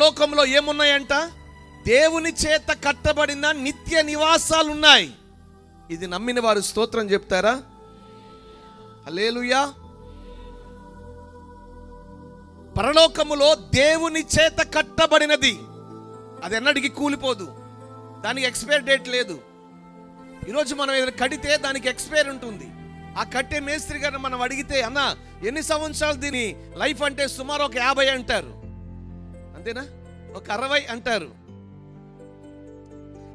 పరలోకంలో ఏమున్నాయంట? దేవుని చేత కట్టబడిన నిత్య నివాసాలు ఉన్నాయి. ఇది నమ్మిన వారు స్తోత్రం చెప్తారా? హల్లెలూయా. పరలోకములో దేవుని చేత కట్టబడినది, అది ఎన్నటికి కూలిపోదు, దానికి ఎక్స్పైర్ డేట్ లేదు. ఈరోజు మనం ఏదైనా కడితే దానికి ఎక్స్పైర్ ఉంటుంది. ఆ కట్టే మేస్త్రి గారిని మనం అడిగితే, అన్న ఎన్ని సంవత్సరాలు దీని లైఫ్ అంటే సుమారు ఒక 50 అంటారు, అంతేనా, ఒక 60 అంటారు.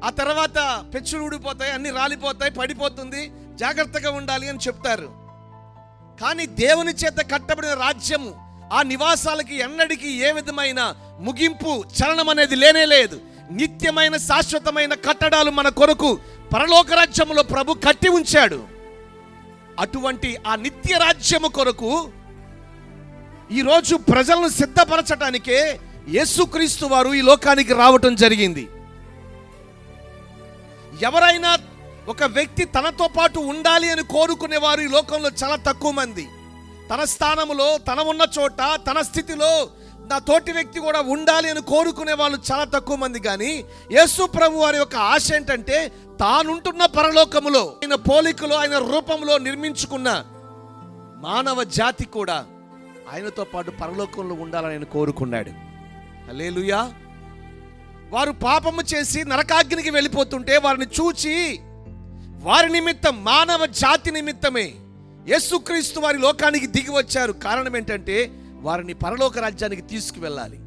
ఆ తర్వాత పెచ్చులు ఊడిపోతాయి, అన్ని రాలిపోతాయి, పడిపోతుంది, జాగ్రత్తగా ఉండాలి అని చెప్తారు. కానీ దేవుని చేత కట్టబడిన రాజ్యము, ఆ నివాసాలకి ఎన్నడికి ఏ విధమైన ముగింపు, చలనం అనేది లేనే లేదు. నిత్యమైన శాశ్వతమైన కట్టడాలు మన కొరకు పరలోక రాజ్యములో ప్రభు కట్టి ఉంచాడు. అటువంటి ఆ నిత్య రాజ్యము కొరకు ఈరోజు ప్రజలను సిద్ధపరచడానికే యేసుక్రీస్తు వారు ఈ లోకానికి రావటం జరిగింది. ఎవరైనా ఒక వ్యక్తి తనతో పాటు ఉండాలి అని కోరుకునేవారు ఈ లోకంలో చాలా తక్కువ మంది. తన స్థానంలో, తన ఉన్న చోట, తన స్థితిలో నా తోటి వ్యక్తి కూడా ఉండాలి అని కోరుకునే వాళ్ళు చాలా తక్కువ మంది. కానీ యేసు ప్రభు వారి యొక్క ఆశ ఏంటంటే, తానుంటున్న పరలోకములో ఆయన పోలికలో, ఆయన రూపంలో నిర్మించుకున్న మానవ జాతి కూడా ఆయనతో పాటు పరలోకంలో ఉండాలని ఆయన కోరుకున్నాడు. హల్లెలూయా. వారు పాపము చేసి నరకాగ్నికి వెళ్ళిపోతుంటే వారిని చూచి, వారి నిమిత్తం, మానవ జాతి నిమిత్తమే యేసుక్రీస్తు వారి లోకానికి దిగి వచ్చారు. కారణం ఏంటంటే, వారిని పరలోక రాజ్యానికి తీసుకువెళ్ళాలి.